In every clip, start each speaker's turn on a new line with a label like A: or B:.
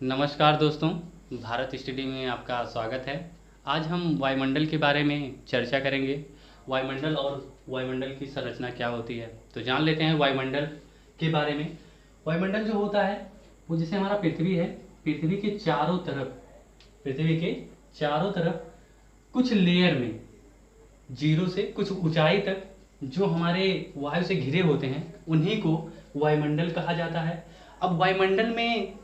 A: नमस्कार दोस्तों, भारत स्टडी में आपका स्वागत है। आज हम वायुमंडल के बारे में चर्चा करेंगे। वायुमंडल और वायुमंडल की संरचना क्या होती है, तो जान लेते हैं वायुमंडल के बारे में। वायुमंडल जो होता है वो जैसे हमारा पृथ्वी है, पृथ्वी के चारों तरफ कुछ लेयर में, जीरो से कुछ ऊंचाई तक जो हमारे वायु से घिरे होते हैं उन्हीं को वायुमंडल कहा जाता है। अब वायुमंडल में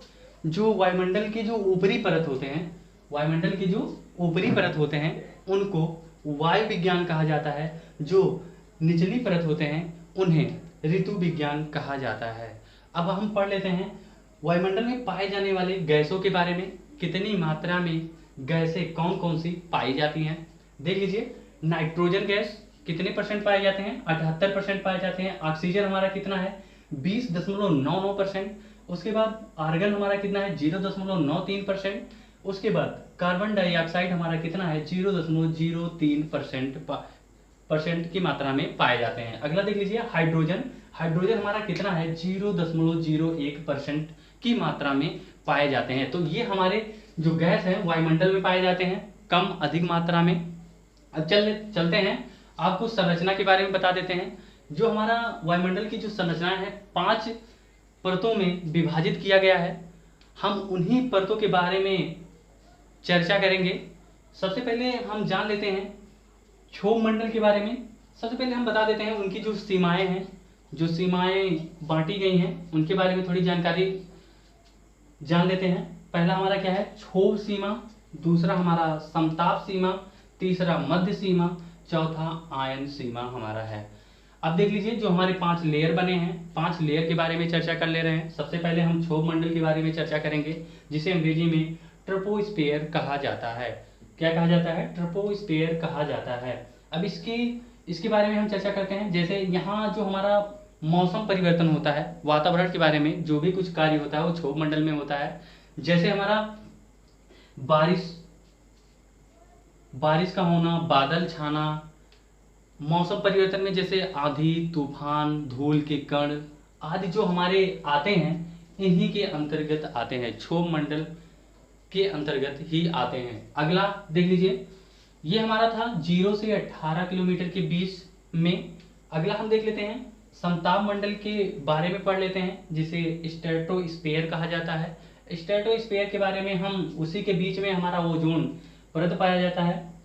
A: जो वायुमंडल के जो ऊपरी परत होते हैं, वायुमंडल के जो ऊपरी परत होते हैं उनको वायु विज्ञान कहा जाता है। जो निचली परत होते हैं उन्हें ऋतु विज्ञान कहा जाता है। अब हम पढ़ लेते हैं वायुमंडल में पाए जाने वाले गैसों के बारे में। कितनी मात्रा में गैसें कौन कौन सी पाई जाती हैं, देख लीजिए। नाइट्रोजन गैस कितने परसेंट पाए जाते हैं? 78% पाए जाते हैं। ऑक्सीजन हमारा कितना है? 20.99%। उसके बाद आर्गन हमारा कितना है? 0.93%। उसके बाद कार्बन डाइऑक्साइड हमारा कितना है? 0.03% परसेंट की मात्रा में पाए जाते हैं। अगला देख लीजिए हाइड्रोजन। हाइड्रोजन हमारा कितना है? 0.01% की मात्रा में पाए जाते हैं। तो ये हमारे जो गैस है वायुमंडल में पाए जाते हैं, कम अधिक मात्रा में। अब चलते हैं, आपको संरचना के बारे में बता देते हैं। जो हमारा वायुमंडल की जो संरचना है 5 परतों में विभाजित किया गया है। हम उन्हीं परतों के बारे में चर्चा करेंगे। सबसे पहले हम जान लेते हैं क्षोभ मंडल के बारे में। सबसे पहले हम बता देते हैं उनकी जो सीमाएं हैं, जो सीमाएं बांटी गई हैं उनके बारे में थोड़ी जानकारी जान लेते हैं। पहला हमारा क्या है? क्षोभ सीमा। दूसरा हमारा समताप सीमा। तीसरा मध्य सीमा। चौथा आयन सीमा हमारा है। अब देख लीजिए जो हमारे 5 लेयर बने हैं, 5 लेयर के बारे में चर्चा कर ले रहे हैं। सबसे पहले हम क्षोभ मंडल के बारे में चर्चा करेंगे, जिसे अंग्रेजी में ट्रोपोस्फेयर कहा जाता है। क्या कहा जाता है? ट्रोपोस्फेयर कहा जाता है। अब इसके बारे में हम चर्चा करते हैं। जैसे यहाँ जो हमारा मौसम परिवर्तन होता है, वातावरण के बारे में जो भी कुछ कार्य होता है वो क्षोभ मंडल में होता है। जैसे हमारा बारिश का होना, बादल छाना, मौसम परिवर्तन में जैसे आंधी, तूफान, धूल के कण आदि जो हमारे आते हैं, इन्हीं के अंतर्गत आते हैं, क्षोभ मंडल के अंतर्गत ही आते हैं। अगला देख लीजिए, ये हमारा था 0 से 18 किलोमीटर के बीच में। अगला हम देख लेते हैं समताप मंडल के बारे में पढ़ लेते हैं, जिसे स्ट्रेटोस्फेयर कहा जाता है। स्ट्रेटोस्फेयर के बारे में हम उसी के बीच में हमारा ओजोन परत पाया जाता है।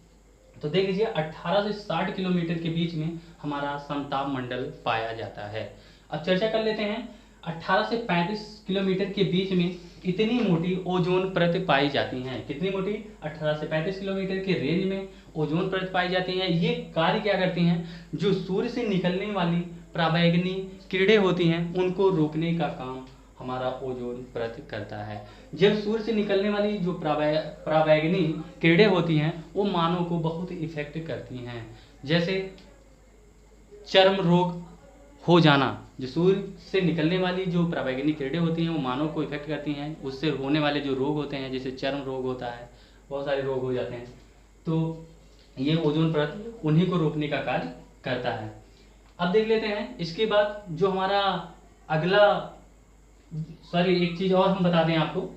A: तो देख लीजिए 18 से 60 किलोमीटर के बीच में हमारा समताप मंडल पाया जाता है। अब चर्चा कर लेते हैं 18 से 35 किलोमीटर के बीच में इतनी मोटी ओजोन परत पाई जाती हैं। कितनी मोटी? 18 से 35 किलोमीटर के रेंज में ओजोन परत पाई जाती हैं। ये कार्य क्या करती हैं? जो सूर्य से निकलने वाली पराबैंगनी किरणें होती हैं उनको रोकने का काम हमारा ओजोन परत करता है। जब सूर्य से निकलने वाली जो पराबैंगनी किरणें होती हैं वो मानव को बहुत इफेक्ट करती हैं। जैसे चर्म रोग हो जाना, जो सूर्य से निकलने वाली जो पराबैंगनी किरणें होती हैं वो मानव को इफेक्ट करती हैं। उससे होने वाले जो रोग होते हैं, जैसे चर्म रोग होता है, बहुत सारे रोग हो जाते हैं, तो ये ओजोन परत उन्हीं को रोकने का कार्य करता है। अब देख लेते हैं इसके बाद जो हमारा अगला, एक चीज और हम बता दें आपको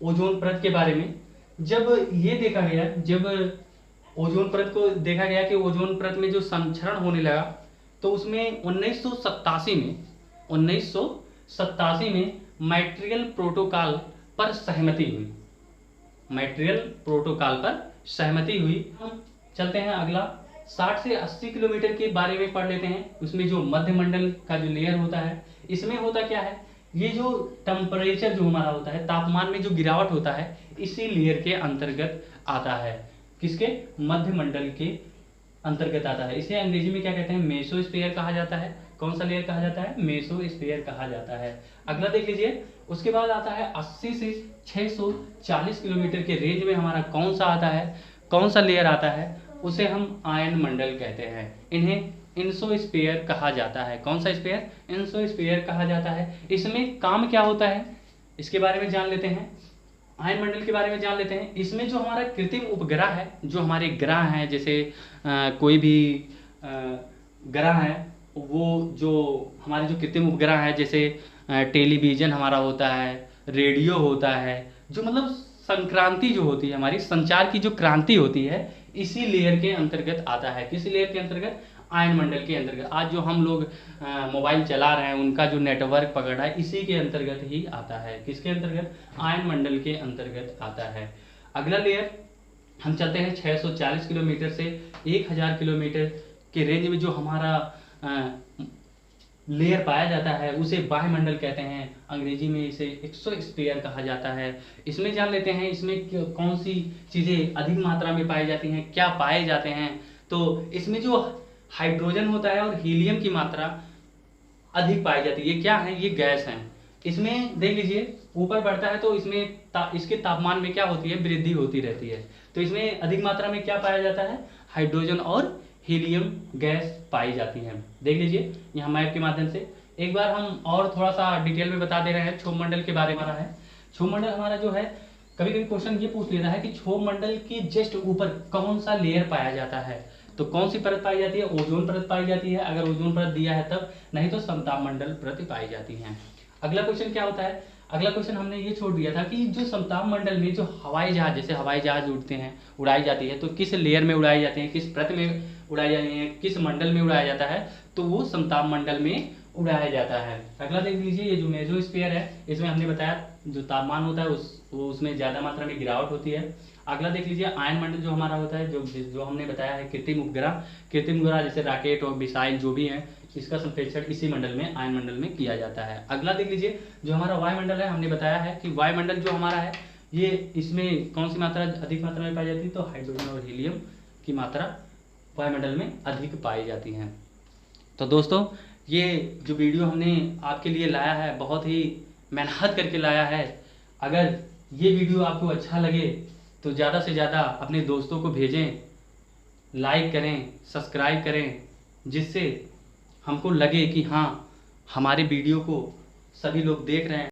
A: ओजोन परत के बारे में। जब ये देखा गया, जब ओजोन परत को देखा गया कि ओजोन परत में जो संक्षरण होने लगा, तो उसमें 1987 में मॉन्ट्रियल प्रोटोकॉल पर सहमति हुई। हम चलते हैं अगला 60 से 80 किलोमीटर के बारे में पढ़ लेते हैं। उसमें जो मध्य मंडल का जो लेयर होता है, इसमें होता क्या है? ये जो टेम्परेचर जो हमारा होता है, तापमान में जो गिरावट होता है, इसी लेयर के अंतर्गत आता है। किसके? मध्य मंडल के अंतर्गत आता है। इसे अंग्रेजी में क्या कहते हैं? मेसोस्फीयर कहा जाता है। कौन सा लेयर कहा जाता है? मेसोस्फीयर कहा जाता है। अगला देख लीजिए, उसके बाद आता है 80 से 640 किलोमीटर के रेंज में हमारा कौन सा आता है, कौन सा लेयर आता है? उसे हम आयन मंडल कहते हैं। इन्हें इन्सोस्फीयर कहा जाता है। कौन सा स्फीयर? इन्सोस्फीयर कहा जाता है। इसमें काम क्या होता है इसके बारे में जान लेते हैं। आयन मंडल के बारे में जान लेते हैं। इसमें जो हमारा कृत्रिम उपग्रह है, जो हमारे ग्रह हैं, जैसे कोई भी ग्रह है, वो जो हमारे जो कृत्रिम उपग्रह है, जैसे टेलीविजन हमारा होता है, रेडियो होता है, जो मतलब संक्रांति जो होती है, हमारी संचार की जो क्रांति होती है, इसी लेयर के अंतर्गत आता है। किस लेयर के अंतर्गत? आयन मंडल के अंतर्गत। आज जो हम लोग मोबाइल चला रहे हैं, उनका जो नेटवर्क पकड़ रहा है, इसी के अंतर्गत ही आता है। किसके अंतर्गत? आयन मंडल के अंतर्गत आता है। अगला लेयर हम चलते हैं 640 किलोमीटर से 1000 किलोमीटर के रेंज में जो हमारा लेयर पाया जाता है, उसे वायुमंडल कहते हैं। अंग्रेजी में इसे एक्सोस्फीयर कहा जाता है। इसमें जान लेते हैं इसमें कौन सी चीज़ें अधिक मात्रा में पाई जाती हैं, क्या पाए जाते हैं। तो इसमें जो हाइड्रोजन होता है और हीलियम की मात्रा अधिक पाई जाती है। ये क्या है? ये गैस हैं। इसमें देख लीजिए, ऊपर बढ़ता है तो इसमें इसके तापमान में क्या होती है? वृद्धि होती रहती है। तो इसमें अधिक मात्रा में क्या पाया जाता है? हाइड्रोजन और हीलियम गैस पाई जाती है। देख लीजिए यहाँ मैप के माध्यम से। एक बार हम और थोड़ा सा डिटेल में बता दे रहे हैं। क्षोभ मंडल के बारे में है। क्षोभ मंडल हमारा जो है, कभी कभी क्वेश्चन ये पूछ लेता है कि क्षोभ मंडल के जस्ट ऊपर कौन सा लेयर पाया जाता है। तो कौन सी परत पाई जाती है? ओजोन परत पाई जाती है, अगर ओजोन परत दिया है तब, नहीं तो समताप मंडल परत पाई जाती है। अगला क्वेश्चन क्या होता है? अगला क्वेश्चन हमने ये छोड़ दिया था कि जो समताप मंडल में जो हवाई जहाज, जैसे हवाई जहाज उड़ते हैं, उड़ाई जाती है, तो किस लेयर में उड़ाई जाती है, किस परत में उड़ाई जाती है, किस मंडल में उड़ाया जाता है? तो वो समताप मंडल में उड़ाया जाता है। अगला देख लीजिए, ये जो मेसोस्फीयर है, इसमें हमने बताया जो तापमान होता है उसमें ज़्यादा मात्रा में गिरावट होती है। अगला देख लीजिए, आयन मंडल जो हमारा होता है, जो हमने बताया है कृत्रिम उपग्रह जैसे रॉकेट और मिसाइल जो भी हैं, इसका संप्रेषण इसी मंडल में, आयन मंडल में किया जाता है। अगला देख लीजिए, जो हमारा वायुमंडल है, हमने बताया है कि वायुमंडल जो हमारा है, ये इसमें कौन सी मात्रा अधिक मात्रा में पाई जाती है? तो हाइड्रोजन और हीलियम की मात्रा वायुमंडल में अधिक पाई जाती हैं। तो दोस्तों, ये जो वीडियो हमने आपके लिए लाया है, बहुत ही मेहनत करके लाया है। अगर ये वीडियो आपको अच्छा लगे तो ज़्यादा से ज़्यादा अपने दोस्तों को भेजें, लाइक करें, सब्सक्राइब करें, जिससे हमको लगे कि हाँ, हमारे वीडियो को सभी लोग देख रहे हैं।